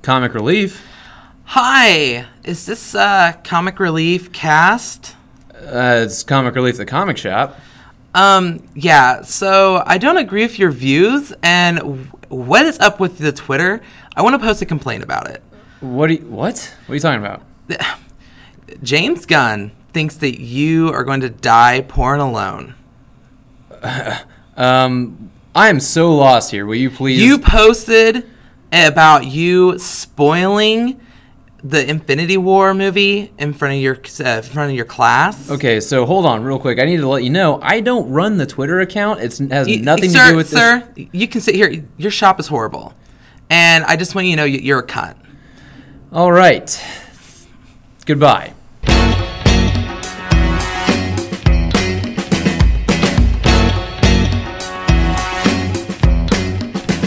Comic Relief. Hi, is this Comic Relief cast? It's Comic Relief, the comic shop. Yeah, so I don't agree with your views, and what is up with the Twitter? I want to post a complaint about it. What are you talking about? James Gunn thinks that you are going to die pouring alone. I am so lost here. Will you please? You posted about you spoiling the Infinity War movie in front of your class. Okay, so hold on real quick. I need to let you know I don't run the Twitter account. It has nothing to do with this. Sir, you can sit here. Your shop is horrible, and I just want you to know you're a cunt. All right. Goodbye.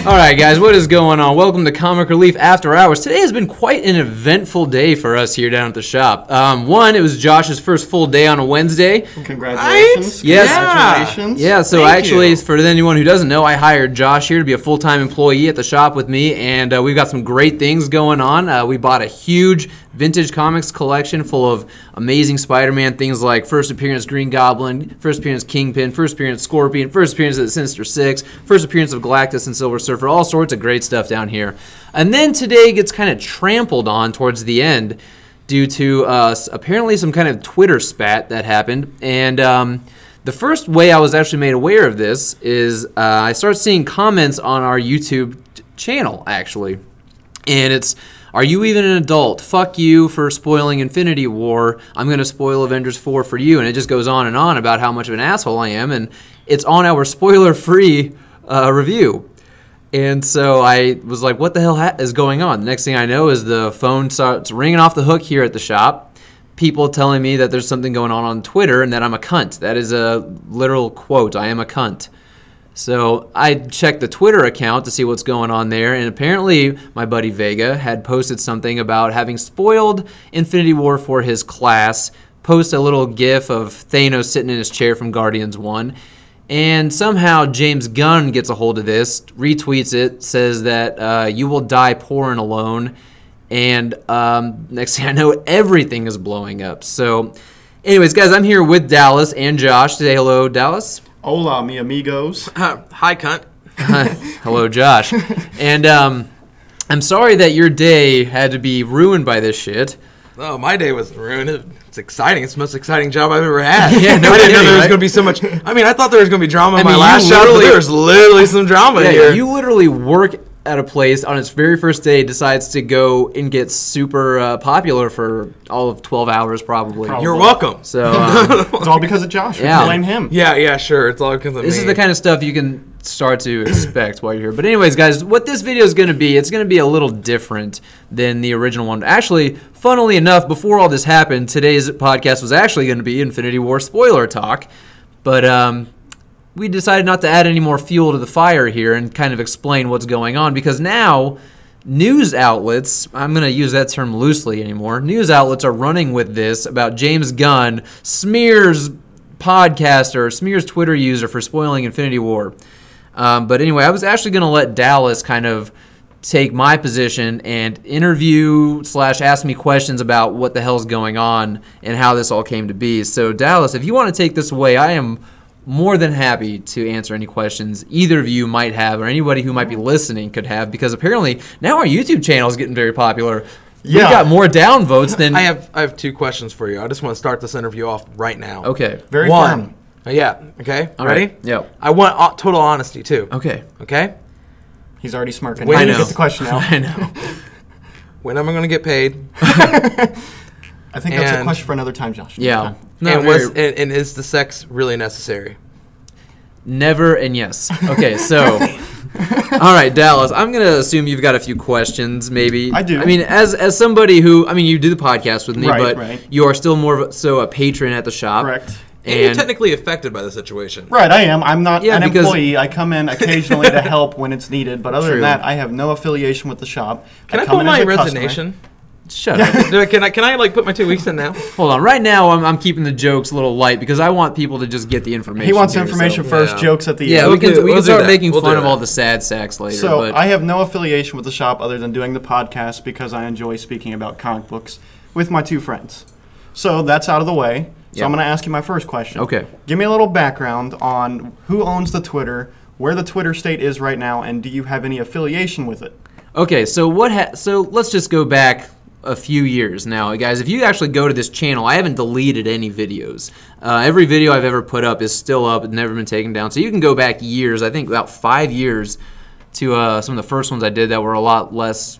All right, guys, what is going on? Welcome to Comic Relief After Hours. Today has been quite an eventful day for us here down at the shop. One, it was Josh's first full day on a Wednesday. Congratulations. Right? Yes. Congratulations. Yeah, so actually, for anyone who doesn't know, I hired Josh here to be a full-time employee at the shop with me, and we've got some great things going on. We bought a huge vintage comics collection full of amazing Spider-Man things like first appearance Green Goblin, first appearance Kingpin, first appearance Scorpion, first appearance of the Sinister Six, first appearance of Galactus and Silver Surfer, all sorts of great stuff down here. And then today gets kind of trampled on towards the end due to apparently some kind of Twitter spat that happened. And the first way I was actually made aware of this is I started seeing comments on our YouTube channel, actually. And it's, "Are you even an adult? Fuck you for spoiling Infinity War. I'm going to spoil Avengers 4 for you." And it just goes on and on about how much of an asshole I am. And it's on our spoiler-free review. And so I was like, what the hell is going on? The next thing I know is the phone starts ringing off the hook here at the shop. People telling me that there's something going on Twitter and that I'm a cunt. That is a literal quote. I am a cunt. So I checked the Twitter account to see what's going on there, and apparently my buddy Vega had posted something about having spoiled Infinity War for his class, post a little gif of Thanos sitting in his chair from Guardians 1, and somehow James Gunn gets a hold of this, retweets it, says that you will die pouring alone, and next thing I know, everything is blowing up. So anyways, guys, I'm here with Dallas and Josh. Say hello, Dallas. Hola, mi amigos. Hi, cunt. Hello, Josh. And I'm sorry that your day had to be ruined by this shit. Oh, my day was ruined. It's exciting. It's the most exciting job I've ever had. Yeah, no I didn't know kidding, there was right? going to be so much. I mean, I thought there was going to be drama in my mean, last you job, but literally- there was literally some drama Yeah, here. you literally work at a place on its very first day, decides to go and get super popular for all of 12 hours probably. You're welcome. So It's all because of Josh. We Yeah. can blame him. Yeah, sure. It's all because of me. this is the kind of stuff you can start to expect while you're here. But anyways, guys, what this video is going to be, it's going to be a little different than the original one. Actually, funnily enough, before all this happened, today's podcast was actually going to be Infinity War spoiler talk. But we decided not to add any more fuel to the fire here and kind of explain what's going on, because now news outlets, I'm going to use that term loosely anymore, news outlets are running with this about James Gunn smears podcaster, smears Twitter user for spoiling Infinity War. But anyway, I was actually going to let Dallas kind of take my position and interview / ask me questions about what the hell's going on and how this all came to be. So Dallas, if you want to take this away, I am more than happy to answer any questions either of you might have or anybody who might be listening could have, because apparently now our YouTube channel is getting very popular. Yeah. We've got more downvotes than... I have two questions for you. I just want to start this interview off right now. Okay. Very One. firm. Yeah. Okay. All Ready? right. Yep. I want total honesty too. Okay. Okay. He's already smirking. Wait, Wait, I to know. get the question out. I know. When am I going to get paid? I think that's a And- question for another time, Josh. Yeah. And is the sex really necessary? Never and yes. Okay, so... All right, Dallas, I'm going to assume you've got a few questions, maybe. I do. I mean, as somebody who... I mean, you do the podcast with me, Right, but right. you are still more of a patron at the shop. Correct. And you're technically affected by the situation. Right, I am. I'm not an because- employee. I come in occasionally to help when it's needed, but other True. than that, I have no affiliation with the shop. Can I come put in my as a customer. resignation? Shut up. Can I like put my 2 weeks in now? Hold on. Right now, I'm keeping the jokes a little light because I want people to just get the information. He wants here, information so. first, jokes at the Yeah, end. we can we'll start do making We'll fun do of all that. the sad sacks later. So but I have no affiliation with the shop other than doing the podcast because I enjoy speaking about comic books with my two friends. So that's out of the way. So I'm going to ask you my first question. Okay. Give me a little background on who owns the Twitter, where the Twitter state is right now, and do you have any affiliation with it? Okay, so so let's just go back a few years now, guys. If you actually go to this channel, I haven't deleted any videos. Every video I've ever put up is still up; it's never been taken down. So you can go back years. I think about 5 years to some of the first ones I did that were a lot less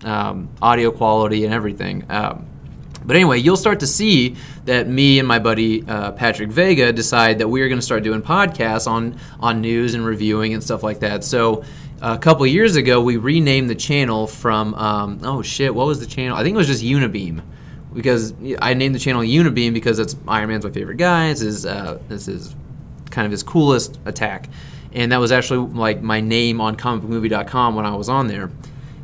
audio quality and everything. But anyway, you'll start to see that me and my buddy Patrick Vega decide that we are going to start doing podcasts on news and reviewing and stuff like that. So a couple of years ago, we renamed the channel from, what was the channel? I think it was just Unibeam. Because I named the channel Unibeam because Iron Man's my favorite guy. This is kind of his coolest attack. And that was actually like my name on comicbookmovie.com when I was on there.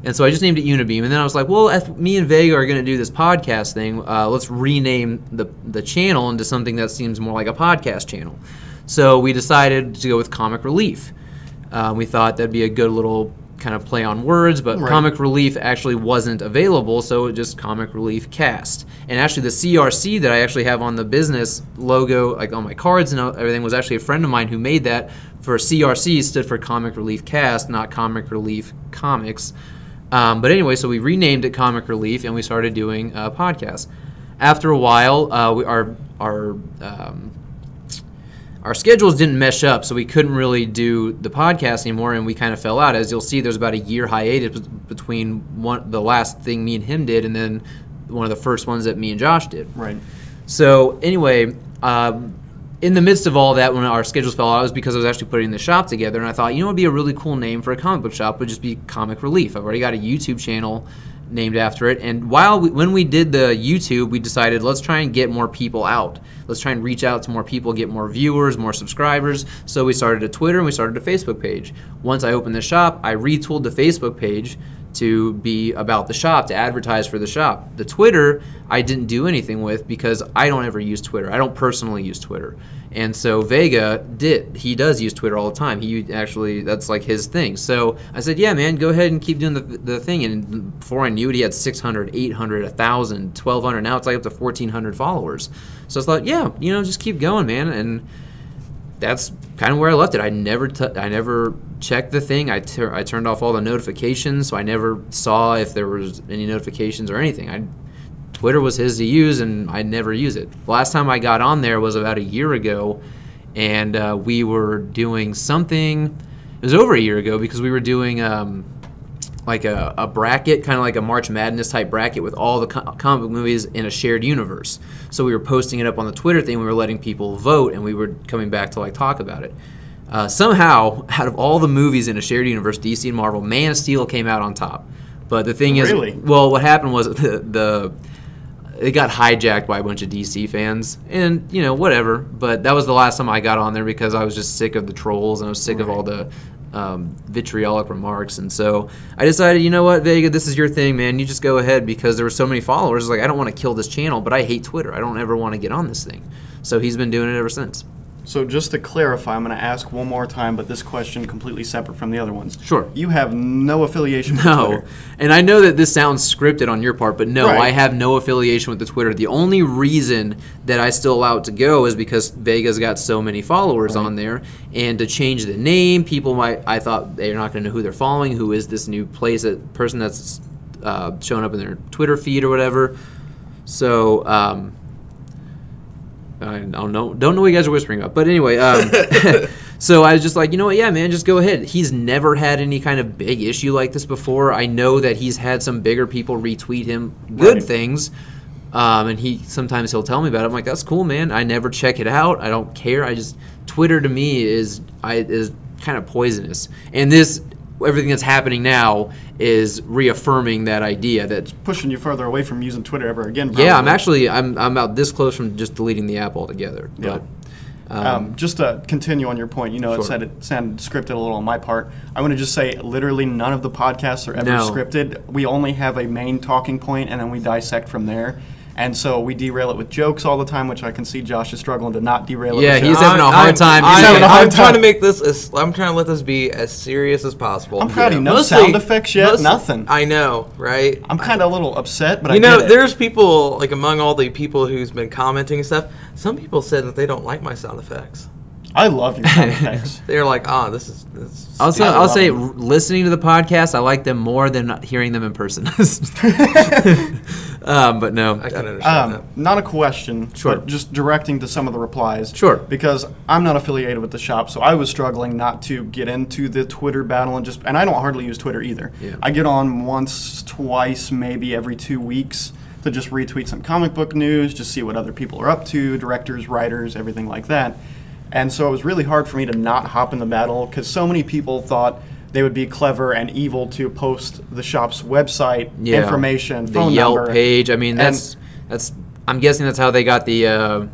And so I just named it Unibeam. And then I was like, well, if me and Vega are going to do this podcast thing, let's rename the channel into something that seems more like a podcast channel. So we decided to go with Comic Relief. We thought that'd be a good little kind of play on words, but right. Comic Relief actually wasn't available, so it just Comic Relief Cast. And actually the CRC that I actually have on the business logo, like on my cards and everything, was actually a friend of mine who made that. For CRC stood for Comic Relief Cast, not Comic Relief Comics. But anyway, so we renamed it Comic Relief, and we started doing podcasts. After a while, our schedules didn't mesh up, so we couldn't really do the podcast anymore, and we kind of fell out. As you'll see, there's about a year hiatus between the last thing me and him did and then one of the first ones that me and Josh did. Right. So anyway, in the midst of all that, when our schedules fell out, it was because I was actually putting the shop together, and I thought, what would be a really cool name for a comic book shop would just be Comic Relief. I've already got a YouTube channel named after it, and when we did the YouTube, we decided let's try and get more people out. Let's try and reach out to more people, get more viewers, more subscribers. So we started a Twitter and we started a Facebook page. Once I opened the shop, I retooled the Facebook page to be about the shop, to advertise for the shop. The Twitter, I didn't do anything with because I don't ever use Twitter. I don't personally use Twitter. And so Vega did. He does use Twitter all the time. That's like his thing. So I said, yeah, man, go ahead and keep doing the thing. And before I knew it, he had 600, 800, 1,000, 1,200. Now it's like up to 1,400 followers. So I thought, yeah, just keep going, man. And that's kind of where I left it. I never checked the thing. I turned off all the notifications, so I never saw if there was any notifications or anything. Twitter was his to use, and I never use it. The last time I got on there was about a year ago, and we were doing something. It was over a year ago because we were doing like a bracket, kind of like a March Madness type bracket with all the comic book movies in a shared universe. So we were posting it up on the Twitter thing. We were letting people vote, and we were coming back to like talk about it. Somehow, out of all the movies in a shared universe, DC and Marvel, Man of Steel came out on top. But the thing is, well, what happened was it got hijacked by a bunch of DC fans, and whatever. But that was the last time I got on there because I was just sick of the trolls and I was sick of all the vitriolic remarks. And so I decided, you know what, Vega, this is your thing, man. You just go ahead because there were so many followers. Like, I don't want to kill this channel, but I hate Twitter. I don't ever want to get on this thing. So he's been doing it ever since. So just to clarify, I'm going to ask one more time, but this question completely separate from the other ones. Sure. You have no affiliation with Twitter. No. And I know that this sounds scripted on your part, but no, Right. I have no affiliation with the Twitter. The only reason that I still allow it to go is because Vega's got so many followers on there. And to change the name, I thought they're not going to know who they're following, who is this new person that's showing up in their Twitter feed or whatever. So, I don't know what you guys are whispering about. But anyway, so I was just like, you know what, yeah, man, just go ahead. He's never had any kind of big issue like this before. I know that he's had some bigger people retweet him good things, and sometimes he'll tell me about it. I'm like, that's cool, man. I never check it out. I don't care. Twitter to me is kind of poisonous. And everything that's happening now is reaffirming that idea that Pushing you further away from using Twitter ever again. Probably. yeah, I'm about this close from just deleting the app altogether. Yeah. But Just to continue on your point, Sure. it sounded scripted a little on my part. I want to just say literally none of the podcasts are ever scripted. We only have a main talking point, and then we dissect from there. And so we derail it with jokes all the time, which I can see Josh is struggling to not derail it. Yeah, with he's jokes. having a hard time. I'm trying to make this. I'm trying to let this be as serious as possible. I'm proud of you. No sound effects yet. Nothing. I know, right? I'm kind of a little upset, but there's people like among all the people who's been commenting and stuff. Some people said that they don't like my sound effects. I love your sound effects. They're like, this is. I'll say, listening to the podcast, I like them more than hearing them in person. But no, I can understand that. Not a question, Sure. but just directing to some of the replies. Sure. Because I'm not affiliated with the shop, so I was struggling not to get into the Twitter battle and I don't hardly use Twitter either. Yeah. I get on once, twice, maybe every 2 weeks to just retweet some comic book news, just see what other people are up to, directors, writers, everything like that. And so it was really hard for me to not hop in the battle because so many people thought they would be clever and evil to post the shop's website, information, phone the Yelp number. page. I mean, that's. I'm guessing that's how they got the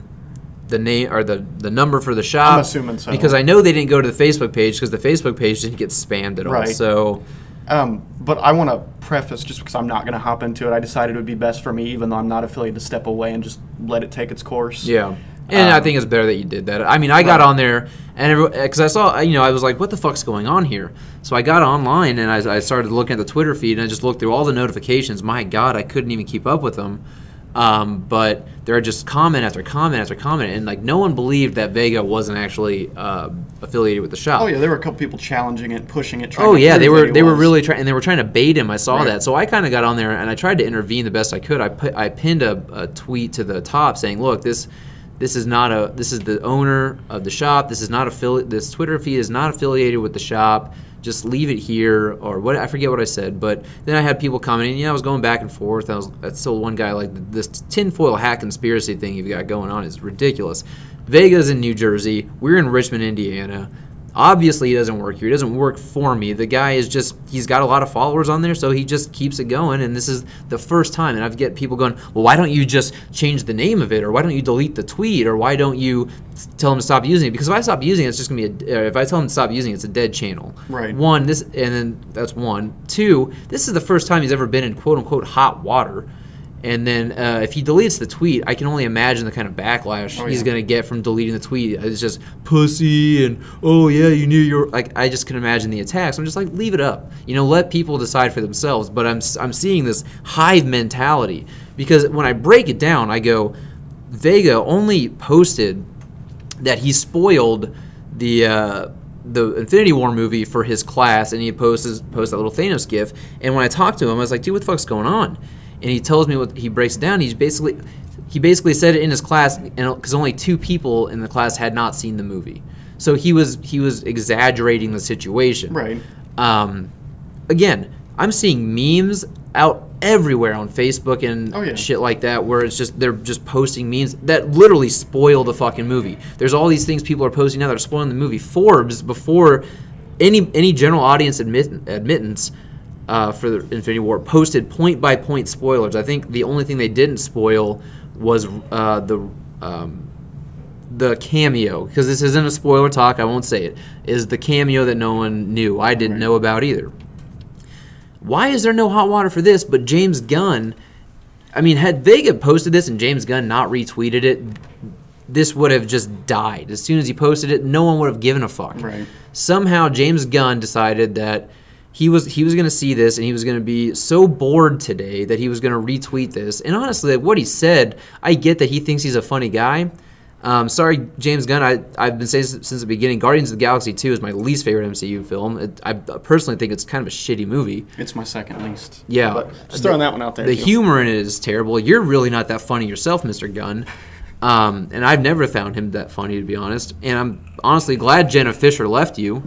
name or the number for the shop. I'm assuming so. Because I know they didn't go to the Facebook page because the Facebook page didn't get spammed at all. Right. So. But I want to preface, just because I'm not going to hop into it, I decided it would be best for me, even though I'm not affiliated, to step away and just let it take its course. Yeah. And I think it's better that you did that. I mean, I got on there, and because I saw, I was like, what the fuck's going on here? So I got online, and I started looking at the Twitter feed, and I just looked through all the notifications. My God, I couldn't even keep up with them. But there are just comment after comment after comment, and like no one believed that Vega wasn't actually affiliated with the shop. Oh yeah, there were a couple people challenging it, pushing it. They were really trying, and they were trying to bait him. I saw that, so I kind of got on there and I tried to intervene the best I could. I pinned a tweet to the top saying, "Look, this is the owner of the shop. This is not this Twitter feed is not affiliated with the shop. Just leave it here," or what, I forget what I said. But then I had people commenting. I was going back and forth. I told one guy, like, this tinfoil hat conspiracy thing you've got going on is ridiculous. Vega's in New Jersey. We're in Richmond, Indiana. Obviously, he doesn't work here. He doesn't work for me. The guy he's got a lot of followers on there, so he just keeps it going. And this is the first time. And I've get people going, well, why don't you just change the name of it? Or why don't you delete the tweet? Or why don't you tell him to stop using it? Because if I stop using it, it's just going to be if I tell him to stop using it, it's a dead channel. Right. And then that's one. Two, this is the first time he's ever been in quote-unquote hot water. And then if he deletes the tweet, I can only imagine the kind of backlash he's going to get from deleting the tweet. It's just pussy and, oh, yeah, you knew your... Like, I just can imagine the attacks. I'm just like, leave it up. Let people decide for themselves. But I'm seeing this hive mentality. Because when I break it down, I go, Vega only posted that he spoiled the Infinity War movie for his class, and he posts that little Thanos gif. And when I talked to him, I was like, dude, what the fuck's going on? And he tells me he breaks it down. He basically said it in his class, because only 2 people in the class had not seen the movie. So he was exaggerating the situation. Right. Again, I'm seeing memes out everywhere on Facebook and shit like that, where they're just posting memes that literally spoil the fucking movie. There's all these things people are posting now that are spoiling the movie. Forbes, before any general audience admittance. For the Infinity War, posted point-by-point spoilers. I think the only thing they didn't spoil was the cameo, because this isn't a spoiler talk, I won't say it, is the cameo that no one knew. I didn't know about either. Why is there no hot water for this, but James Gunn... I mean, had Vega posted this and James Gunn not retweeted it, this would have just died. As soon as he posted it, no one would have given a fuck. Right. Somehow James Gunn decided that he was going to see this, and he was going to be so bored today that he was going to retweet this. And honestly, like what he said, I get that he thinks he's a funny guy. Sorry, James Gunn. I've been saying since the beginning, Guardians of the Galaxy 2 is my least favorite MCU film. I personally think it's kind of a shitty movie. It's my second least. Yeah. But just throwing that one out there. The humor in it is terrible. You're really not that funny yourself, Mr. Gunn. And I've never found him that funny, to be honest. And I'm honestly glad Jenna Fisher left you.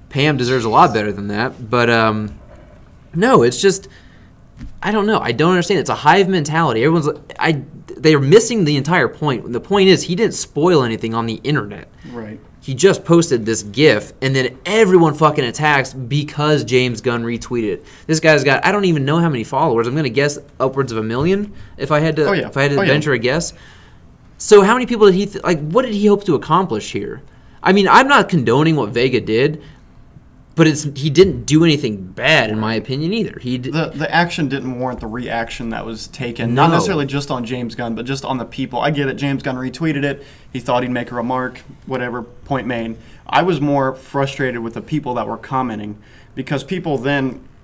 Pam deserves a lot better than that. But, no, it's just, I don't know. I don't understand. It's a hive mentality. They're missing the entire point. The point is, he didn't spoil anything on the internet. Right. He just posted this GIF, and then everyone fucking attacks because James Gunn retweeted it. This guy's got, I don't even know how many followers. I'm going to guess upwards of 1 million if I had to venture a guess. So how many people did he what did he hope to accomplish here? I mean, I'm not condoning what Vega did, but he didn't do anything bad in my opinion either. The action didn't warrant the reaction that was taken. No. Not necessarily just on James Gunn, but just on the people. I get it. James Gunn retweeted it. He thought he'd make a remark. Whatever. Point made. I was more frustrated with the people that were commenting because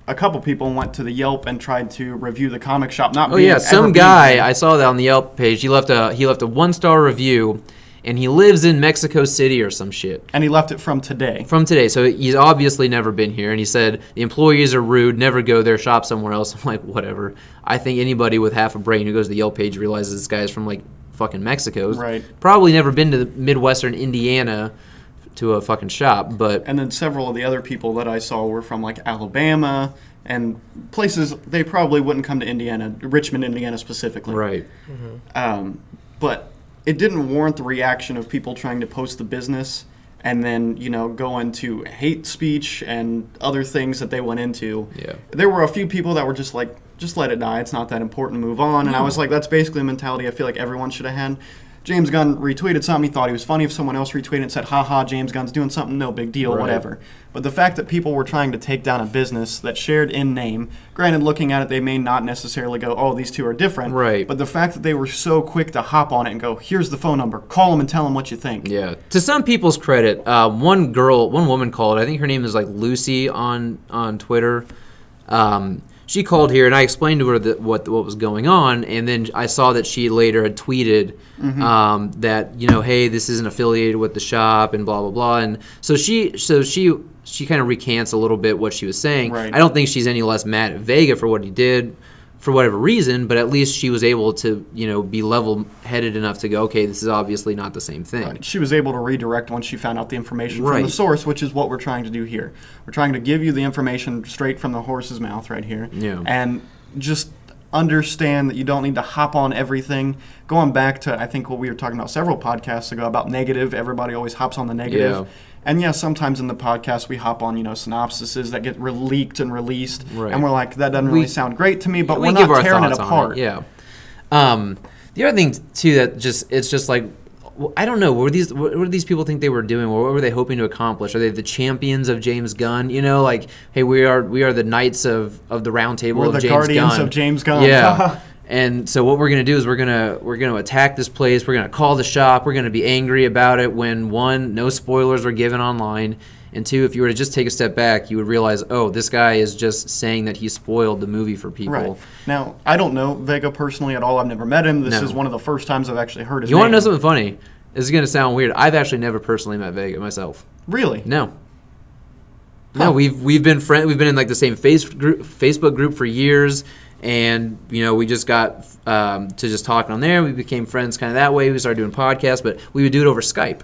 a couple people went to the Yelp and tried to review the comic shop. Some guy, I saw that on the Yelp page. He left a 1-star review, and he lives in Mexico City or some shit. And he left it from today. So he's obviously never been here, and he said the employees are rude, never go there, shop somewhere else. I'm like, whatever. I think anybody with half a brain who goes to the Yelp page realizes this guy's from like fucking Mexico. Right. Probably never been to Midwestern Indiana to a fucking shop, but... And then several of the other people that I saw were from like Alabama and places they probably wouldn't come to Indiana, Richmond, Indiana specifically. Right. Mm-hmm. But it didn't warrant the reaction of people trying to post the business and then, go into hate speech and other things that they went into. Yeah. There were a few people that were just like, just let it die. It's not that important. Move on. And I was like, that's basically a mentality I feel like everyone should have had. James Gunn retweeted something. He thought he was funny. If someone else retweeted and said, haha, James Gunn's doing something, no big deal, whatever. But the fact that people were trying to take down a business that shared in name, granted, looking at it, they may not necessarily go, oh, these two are different. Right. But the fact that they were so quick to hop on it and go, here's the phone number, call them and tell them what you think. Yeah. To some people's credit, one woman called, I think her name is like Lucy on Twitter. She called here, and I explained to her what was going on, and then I saw that she later had tweeted that, hey, this isn't affiliated with the shop, and blah, blah, blah. And so she kind of recants a little bit what she was saying. Right. I don't think she's any less mad at Vega for what he did, for whatever reason, but at least she was able to, be level-headed enough to go, okay, this is obviously not the same thing. Right. She was able to redirect once she found out the information from the source, which is what we're trying to do here. We're trying to give you the information straight from the horse's mouth right here. Yeah. And just understand that you don't need to hop on everything. Going back to, I think, what we were talking about several podcasts ago about negative, everybody always hops on the negative. Yeah. And yeah, sometimes in the podcast we hop on, synopsises that get leaked and released, and we're like, that doesn't really sound great to me, but we're not tearing it apart. Yeah. The other thing too it's just like, I don't know, what do these people think they were doing? What were they hoping to accomplish? Are they the champions of James Gunn? Like, hey, we are the knights of the round table of James Gunn. We're the guardians of James Gunn. Yeah. And so what we're going to do is we're going to attack this place. We're going to call the shop. We're going to be angry about it when, one, no spoilers were given online, and two, if you were to just take a step back, you would realize, oh, this guy is just saying that he spoiled the movie for people. Right. Now, I don't know Vega personally at all. I've never met him. This is one of the first times I've actually heard his name. You want to know something funny? This is going to sound weird. I've actually never personally met Vega myself. Really? No. Huh. No, we've been We've been in like the same Facebook group for years. And, we just got to just talking on there. We became friends kind of that way. We started doing podcasts, but we would do it over Skype.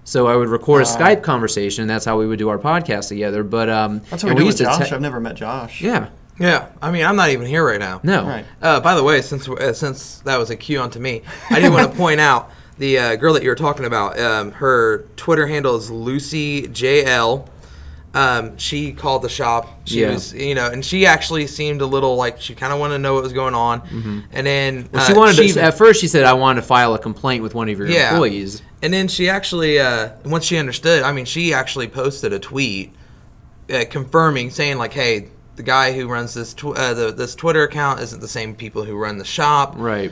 So I would record a Skype conversation. That's how we would do our podcast together. But that's what we do with Josh. I've never met Josh. Yeah. Yeah. I mean, I'm not even here right now. No. Right. By the way, since that was a cue onto me, I did want to point out the girl that you were talking about. Her Twitter handle is LucyJL. She called the shop. She was, and she actually seemed a little like she kind of wanted to know what was going on. Mm-hmm. And then she wanted to, at first she said, I wanted to file a complaint with one of your employees. And then she actually, once she understood, she actually posted a tweet confirming, saying like, hey, the guy who runs this this Twitter account isn't the same people who run the shop. Right.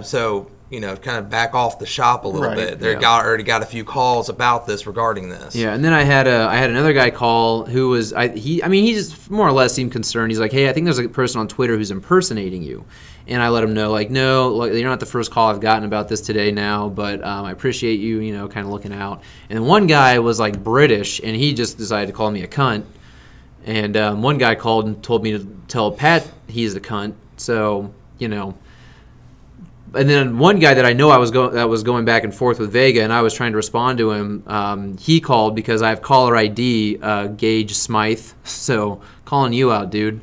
So, kind of back off the shop a little bit. They already got a few calls about this regarding this. Yeah, and then I had another guy call who was he just more or less seemed concerned. He's like, hey, I think there's a person on Twitter who's impersonating you. And I let him know, like, no, you're not the first call I've gotten about this today now, but I appreciate you, kind of looking out. And then one guy was like British, and he just decided to call me a cunt. And one guy called and told me to tell Pat he's a cunt. So, And then one guy that I know that was going back and forth with Vega, and I was trying to respond to him. He called because I have caller ID, Gage Smythe. So calling you out, dude.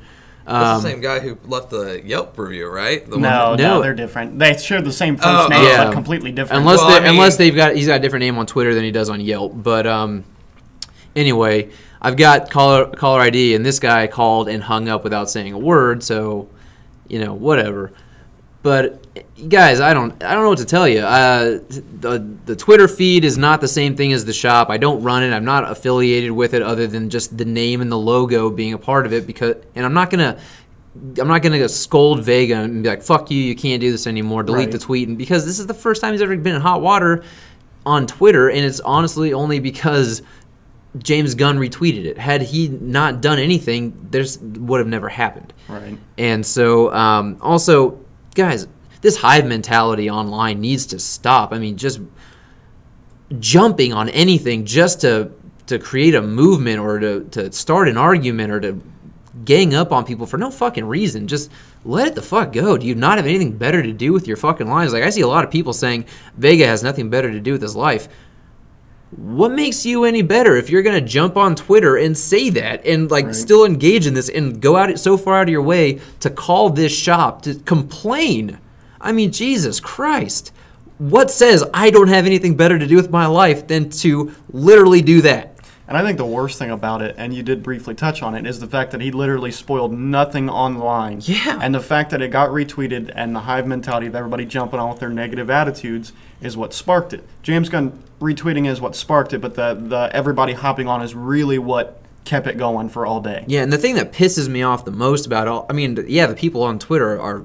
That's the same guy who left the Yelp review, right? No, they're different. They share the same first name, but completely different. Unless he's got a different name on Twitter than he does on Yelp. But anyway, I've got caller ID, and this guy called and hung up without saying a word. So, whatever. But guys, I don't know what to tell you. The Twitter feed is not the same thing as the shop. I don't run it. I'm not affiliated with it other than just the name and the logo being a part of it. And I'm not gonna scold Vega and be like, "Fuck you, you can't do this anymore. Delete the tweet." And because this is the first time he's ever been in hot water on Twitter, and it's honestly only because James Gunn retweeted it. Had he not done anything, this would have never happened. Right. And so, also, guys, this hive mentality online needs to stop. I mean, just jumping on anything just to create a movement or to start an argument or to gang up on people for no fucking reason. Just let it the fuck go. Do you not have anything better to do with your fucking lives? Like, I see a lot of people saying Vega has nothing better to do with his life. What makes you any better if you're going to jump on Twitter and say that and still engage in this and go out so far out of your way to call this shop, to complain? I mean, Jesus Christ. What says I don't have anything better to do with my life than to literally do that? And I think the worst thing about it, and you did briefly touch on it, is the fact that he literally spoiled nothing online. Yeah. And the fact that it got retweeted and the hive mentality of everybody jumping on with their negative attitudes is what sparked it. James Gunn retweeting is what sparked it, but the everybody hopping on is really what kept it going for all day. Yeah, and the thing that pisses me off the most about the people on Twitter are,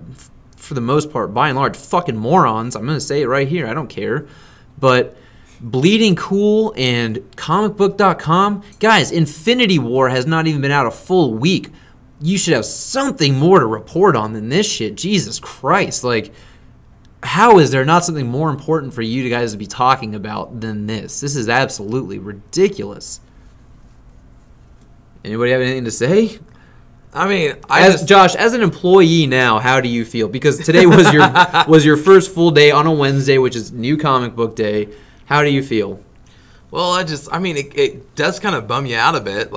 for the most part, by and large, fucking morons. I'm going to say it right here. I don't care. But Bleeding Cool and comicbook.com, guys, Infinity War has not even been out a full week. You should have something more to report on than this shit. Jesus Christ. Like, how is there not something more important for you guys to be talking about than this? This is absolutely ridiculous. Anybody have anything to say? I mean, Josh, as an employee now, how do you feel? Because today was your first full day on a Wednesday, which is New Comic Book Day. How do you feel? Well, it does kind of bum you out a bit,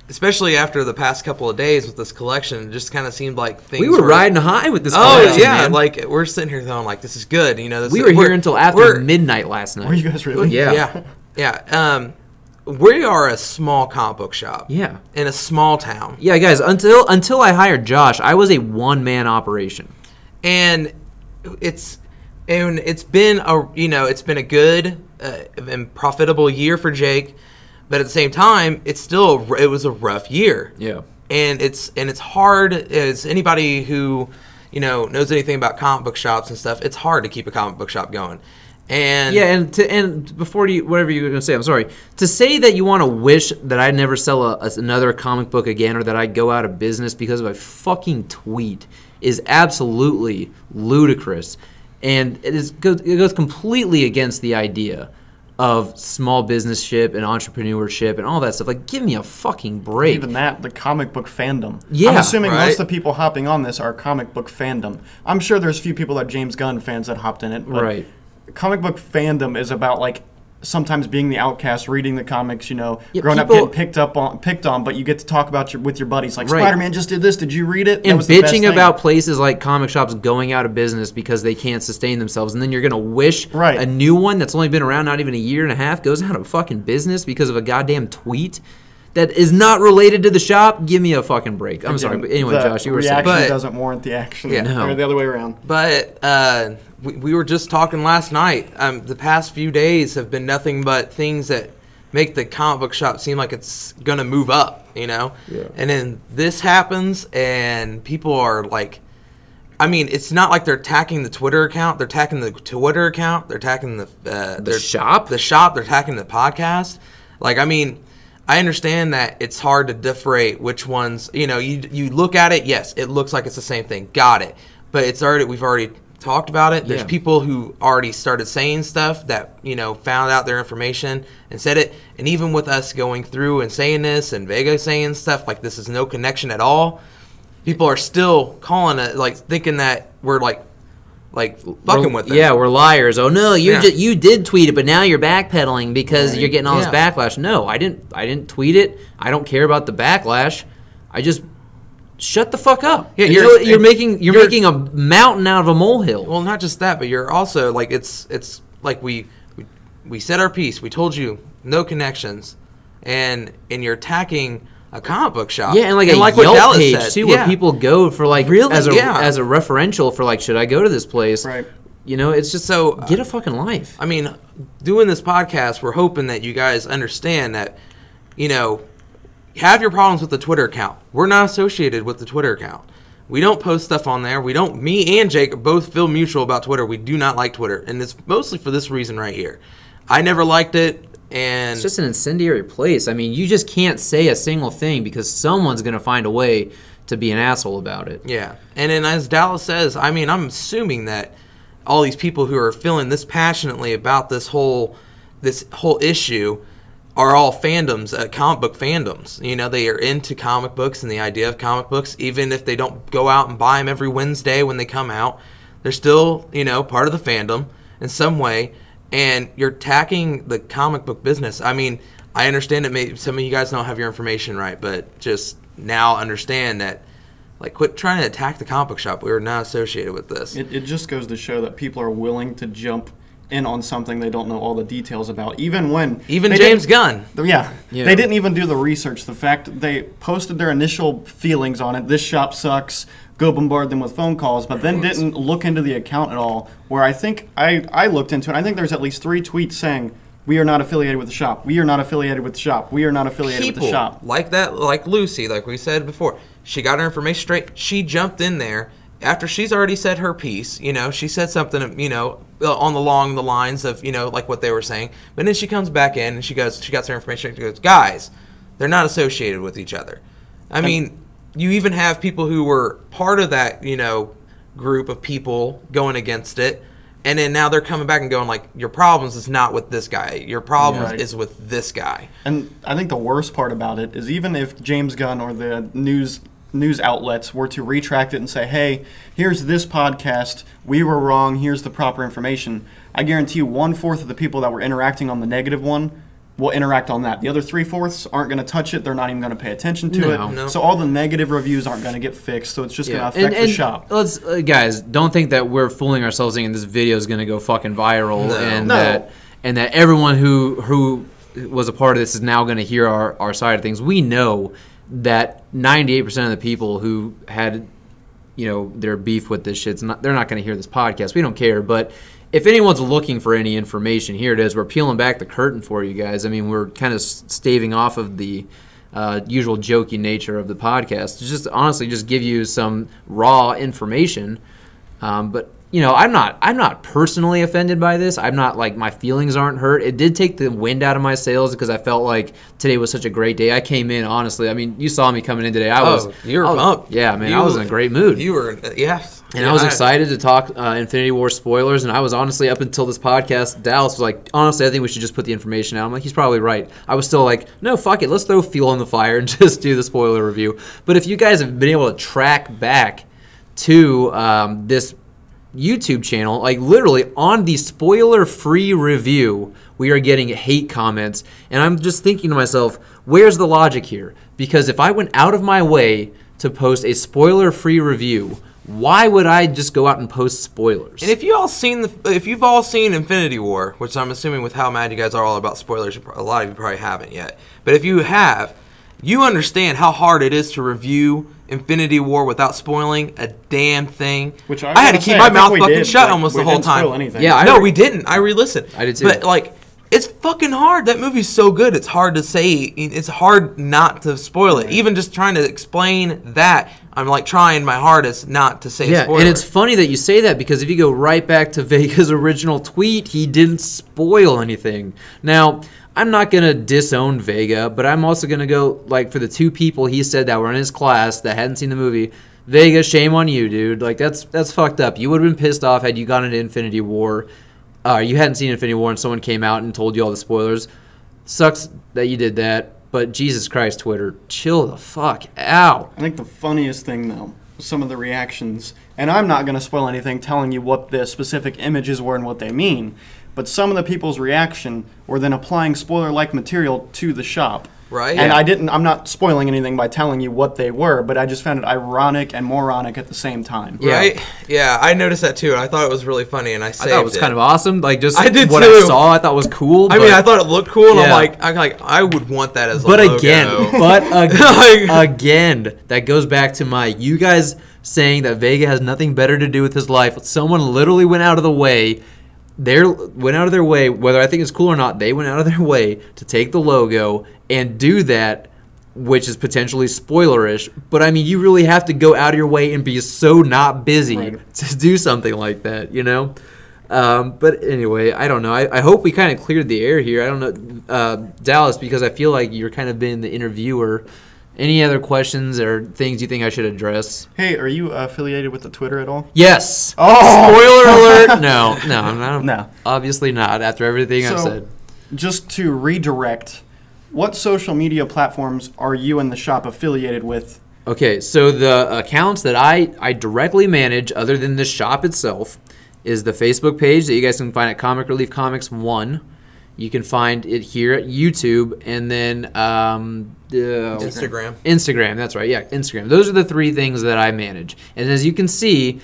especially after the past couple of days with this collection. It just kind of seemed like things we were riding high with this collection, yeah, man. We're sitting here going, this is good. We were here until after midnight last night. Were you guys really? Yeah. Yeah. We are a small comic book shop. Yeah. In a small town. Yeah, guys, until I hired Josh, I was a one-man operation. And it's been a good and profitable year for Jake, but at the same time, it was a rough year. Yeah. And it's hard, as anybody who knows anything about comic book shops and stuff, it's hard to keep a comic book shop going. And yeah, and before whatever you were going to say, I'm sorry. To say that you want to wish that I'd never sell another comic book again or that I'd go out of business because of a fucking tweet is absolutely ludicrous. And it goes completely against the idea of small businessship and entrepreneurship and all that stuff. Like, give me a fucking break. Even that, the comic book fandom. Yeah, I'm assuming right? most of the people hopping on this are comic book fandom. I'm sure there's a few people that are James Gunn fans that hopped in it. But right. Comic book fandom is about, sometimes being the outcast, reading the comics, growing up getting picked on, but you get to talk about with your buddies. Like, right. Spider-Man just did this. Did you read it? And bitching about places like comic shops going out of business because they can't sustain themselves. And then you're going to wish a new one that's only been around not even a year and a half goes out of fucking business because of a goddamn tweet that is not related to the shop. Give me a fucking break. I'm sorry. But anyway, Josh, you were saying. The reaction doesn't warrant the action. Yeah. No. Or the other way around. But we were just talking last night. The past few days have been nothing but things that make the comic book shop seem like it's going to move up, Yeah. And then this happens, and people are like, it's not like they're attacking the Twitter account. They're attacking the Twitter account. They're attacking the shop. The shop. They're attacking the podcast. I understand that it's hard to differentiate which ones, you look at it, yes, it looks like it's the same thing. Got it. But we've already talked about it. There's people who already started saying stuff that, found out their information and said it. And even with us going through and saying this and Vega saying stuff like this is no connection at all, people are still calling it, thinking that we're fucking with them. Yeah, we're liars. Oh no, you did tweet it, but now you're backpedaling because you're getting all this backlash. No, I didn't tweet it. I don't care about the backlash. I just shut the fuck up. Yeah, you're making a mountain out of a molehill. Well, not just that, but you're also it's like we said our piece. We told you no connections, and you're attacking a comic book shop. Yeah, and like a what Yelp Dallas page said, too, where people go for like Really? as a Yeah. as a referential for like, should I go to this place? Right. You know, it's just So, get a fucking life. I mean, doing this podcast, we're hoping that you guys understand that, you know, have your problems with the Twitter account. We're not associated with the Twitter account. We don't post stuff on there. Me and Jake both feel mutual about Twitter. We do not like Twitter, and it's mostly for this reason right here. I never liked it, and It's just an incendiary place. I mean, you just can't say a single thing because someone's going to find a way to be an asshole about it. yeah. And then as Dallas says, I mean, I'm assuming that all these people who are feeling this passionately about this whole issue are all fandoms, comic book fandoms. You know, they are into comic books and the idea of comic books, even if they don't go out and buy them every Wednesday when they come out. They're still, you know, part of the fandom in some way, and you're attacking the comic book business. I mean, I understand that maybe some of you guys don't have your information right, but just now understand that, like, quit trying to attack the comic book shop. We're not associated with this. It just goes to show that people are willing to jump in on something they don't know all the details about, even James Gunn. Yeah, they didn't even do the research. The fact they posted their initial feelings on it, this shop sucks, go bombard them with phone calls, but then didn't look into the account at all, where I think I looked into it. I think there's at least 3 tweets saying, we are not affiliated with the shop, we are not affiliated with the shop, we are not affiliated with the shop. Like that, like Lucy, like we said before, she got her information straight. She jumped in there after she's already said her piece. You know, she said something, you know, along the lines of, you know, like what they were saying. But then she comes back in and she got her information. She goes, guys, they're not associated with each other. I mean, you even have people who were part of that, you know, group of people going against it. And then now they're coming back and going like, your problems is not with this guy. Your problem is with this guy. And I think the worst part about it is, even if James Gunn or the news outlets were to retract it and say, hey, here's this podcast, we were wrong, here's the proper information, I guarantee you 1/4 of the people that were interacting on the negative one will interact on that. The other 3/4 aren't going to touch it. They're not even going to pay attention to it. No. So all the negative reviews aren't going to get fixed. So it's just going to affect the shop. Let's guys, don't think that we're fooling ourselves thinking this video is going to go fucking viral and that everyone who was a part of this is now going to hear our side of things. We know that 98% of the people who had, you know, their beef with this shit, they're not going to hear this podcast. We don't care, but if anyone's looking for any information, here it is. We're peeling back the curtain for you guys. I mean, we're kind of staving off of the usual jokey nature of the podcast to just honestly just give you some raw information. But you know, I'm not personally offended by this. I'm not like, my feelings aren't hurt. It did take the wind out of my sails because I felt like today was such a great day. I came in, honestly. I mean, you saw me coming in today. You were pumped. Yeah, man, I was in a great mood. You were, yes. And I was excited to talk Infinity War spoilers, and I was honestly, up until this podcast, Dallas was like, honestly, I think we should just put the information out. I'm like, he's probably right. I was still like, no, fuck it, let's throw fuel on the fire and just do the spoiler review. But if you guys have been able to track back to this YouTube channel, like literally on the spoiler-free review, we are getting hate comments, and I'm just thinking to myself, where's the logic here? Because if I went out of my way to post a spoiler-free review, why would I just go out and post spoilers? And if you've all seen Infinity War, which I'm assuming with how mad you guys are all about spoilers, a lot of you probably haven't yet. But if you have, you understand how hard it is to review Infinity War without spoiling a damn thing. Which I had to keep my mouth fucking shut almost the whole time. Yeah, we didn't. I re-listened. I did too. But like, it's fucking hard. That movie's so good. It's hard to say. It's hard not to spoil it. Even just trying to explain that, I'm like trying my hardest not to say spoiler. And it's funny that you say that, because if you go right back to Vega's original tweet, he didn't spoil anything. Now, I'm not going to disown Vega, but I'm also going to go, like, for the 2 people he said that were in his class that hadn't seen the movie, Vega, shame on you, dude. Like, that's fucked up. You would have been pissed off had you gone into Infinity War. You hadn't seen Infinity War and someone came out and told you all the spoilers. Sucks that you did that, but Jesus Christ, Twitter, chill the fuck out. I think the funniest thing, though, was some of the reactions, and I'm not going to spoil anything telling you what the specific images were and what they mean, but some of the people's reaction were then applying spoiler-like material to the shop. Right. And I'm not spoiling anything by telling you what they were, but I just found it ironic and moronic at the same time. Yeah. Right? Yeah, I noticed that too. I thought it was really funny, and I saved it. I thought it was kind of awesome. Like, just I did what too. I saw, I thought was cool. I mean, I thought it looked cool, and Yeah. I'm like, I would want that as a But logo. again, that goes back to you guys saying that Vega has nothing better to do with his life. Someone literally went out of their way, whether I think it's cool or not, they went out of their way to take the logo and do that, which is potentially spoilerish. But I mean, you really have to go out of your way and be so not busy to do something like that, you know? But anyway, I don't know. I hope we kind of cleared the air here. I don't know, Dallas, because I feel like you're kind of been the interviewer. Any other questions or things you think I should address? Hey, are you affiliated with the Twitter at all? Yes. Oh! Spoiler alert. No, I'm not. No. Obviously not, after everything I've said. Just to redirect, what social media platforms are you and the shop affiliated with? Okay, so the accounts that I directly manage, other than the shop itself, is the Facebook page that you guys can find at Comic Relief Comics 1. You can find it here at YouTube, and then Instagram, that's right, yeah, Instagram. Those are the three things that I manage. And as you can see,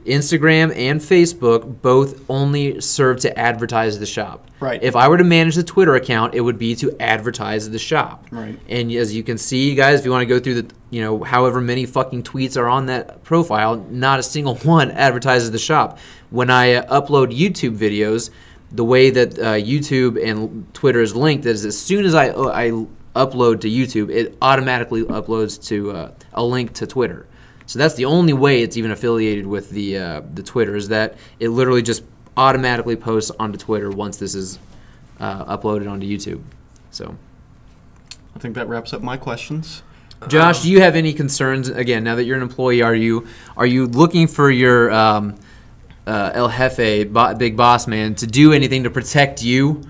Instagram and Facebook both only serve to advertise the shop. Right. If I were to manage the Twitter account, it would be to advertise the shop. Right. And as you can see, guys, if you want to go through the, however many fucking tweets are on that profile, not a single one advertises the shop. When I upload YouTube videos, the way that YouTube and Twitter is linked is as soon as I upload to YouTube, it automatically uploads to a link to Twitter. So that's the only way it's even affiliated with the Twitter, is that it literally just automatically posts onto Twitter once this is uploaded onto YouTube. So I think that wraps up my questions. Josh, do you have any concerns? Again, now that you're an employee, are you looking for your El Jefe, big boss man, to do anything to protect you?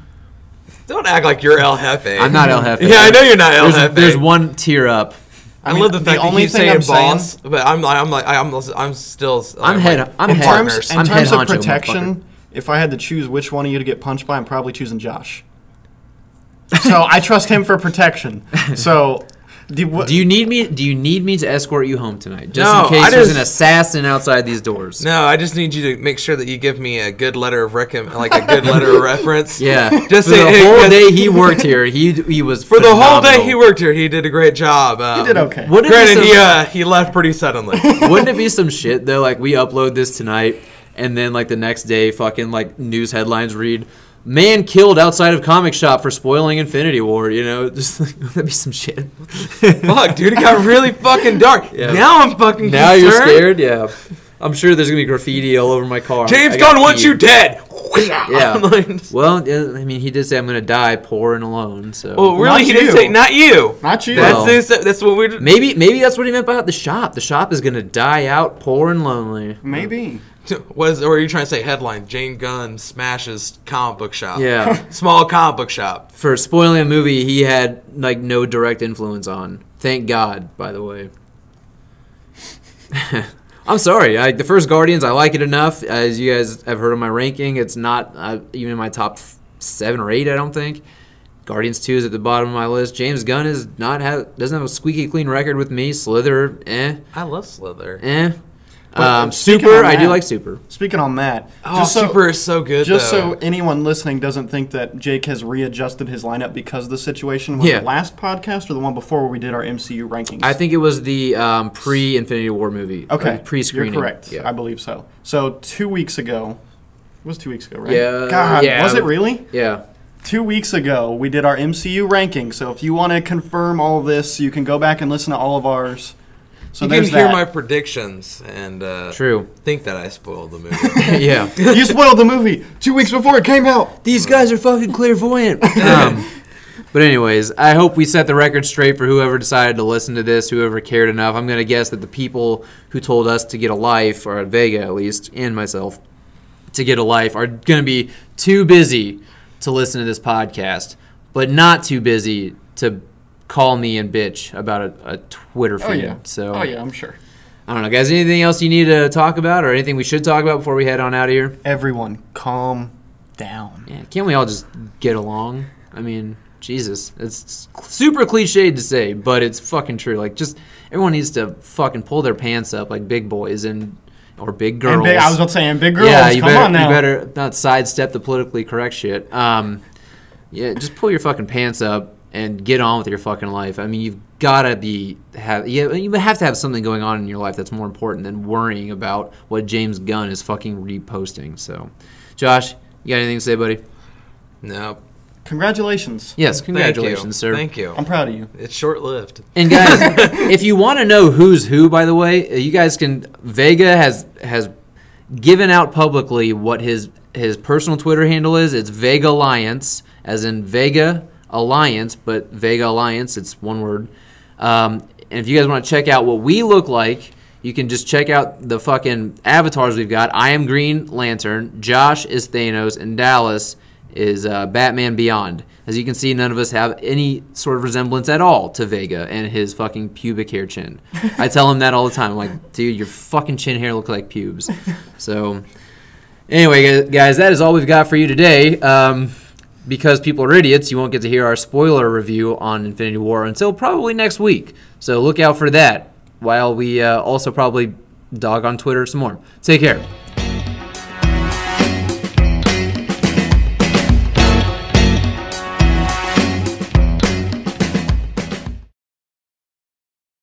Don't act like you're El Jefe. I'm not El Jefe. Yeah, I know you're not El Jefe. There's one tier up. I love the fact that he's saying boss, but I'm still. I'm head In terms honcho, of protection, if I had to choose which one of you to get punched by, I'm probably choosing Josh. So I trust him for protection. So. Do you need me to escort you home tonight, just No, in case there's an assassin outside these doors? No, I just need you to make sure that you give me a good letter of reference. Yeah, just for the whole day he worked here, he was for phenomenal. the whole day he worked here. He did a great job. He did okay. Granted, he left pretty suddenly. Wouldn't it be some shit though? Like, we upload this tonight, and then like the next day, fucking like news headlines read, "Man killed outside of comic shop for spoiling Infinity War," just that'd be some shit. Fuck, dude, it got really fucking dark. Yeah. Now I'm fucking Now concerned. you're scared? Yeah. I'm sure there's going to be graffiti all over my car. James Gunn wants you dead. Yeah. Well, I mean, he did say I'm going to die poor and alone. So. Well, really, he didn't say not you. Not you. That's what we're. Maybe that's what he meant by the shop. The shop is going to die out poor and lonely. Maybe. Or are you trying to say headline? James Gunn smashes comic book shop. Yeah. Small comic book shop. For spoiling a movie he had like no direct influence on. Thank God, by the way. I'm sorry. The first Guardians, I like it enough. As you guys have heard of my ranking, it's not even in my top 7 or 8, I don't think. Guardians 2 is at the bottom of my list. James Gunn doesn't have a squeaky clean record with me. Slither, I love Slither. Super, I do like Super. Speaking on that, Super is so good. So anyone listening doesn't think that Jake has readjusted his lineup because of the situation. Was the last podcast or the one before where we did our MCU rankings? I think it was the pre-Infinity War movie. Okay, pre-screening. You're correct. Yeah. I believe so. So 2 weeks ago, it was 2 weeks ago, right? Yeah. God, was it really? Yeah. 2 weeks ago, we did our MCU ranking. So if you want to confirm all of this, you can go back and listen to all of ours. So you can hear my predictions and think that I spoiled the movie. Yeah. You spoiled the movie 2 weeks before it came out. These guys are fucking clairvoyant. But anyways, I hope we set the record straight for whoever decided to listen to this, whoever cared enough. I'm going to guess that the people who told us to get a life, or at Vega at least, and myself, to get a life, are going to be too busy to listen to this podcast, but not too busy to call me and bitch about a Twitter feed. Oh yeah, I'm sure. I don't know, guys. Anything else you need to talk about, or anything we should talk about before we head on out of here? Everyone, calm down. Yeah, can't we all just get along? I mean, Jesus, it's super cliched to say, but it's fucking true. Like, just everyone needs to fucking pull their pants up like big boys or big girls. I was about to say, and big girls. Yeah, Come on now. you better not sidestep the politically correct shit. Yeah, just pull your fucking pants up and get on with your fucking life. I mean, you have to have something going on in your life that's more important than worrying about what James Gunn is fucking reposting. So, Josh, you got anything to say, buddy? No. Congratulations. Yes, congratulations, sir. Thank you. I'm proud of you. It's short-lived. And guys, if you want to know who's who, by the way, you guys can. Vega has given out publicly what his personal Twitter handle is. It's Vega Alliance, as in Vega Alliance, but Vega Alliance. It's one word. And if you guys want to check out what we look like, you can just check out the fucking avatars we've got. I am Green Lantern. Josh is Thanos, and Dallas is Batman Beyond. As you can see, none of us have any sort of resemblance at all to Vega and his fucking pubic hair chin. I tell him that all the time. I'm like, dude, your fucking chin hair looks like pubes. So, anyway, guys, that is all we've got for you today. Because people are idiots, you won't get to hear our spoiler review on Infinity War until probably next week. So look out for that, while we also probably dog on Twitter some more. Take care.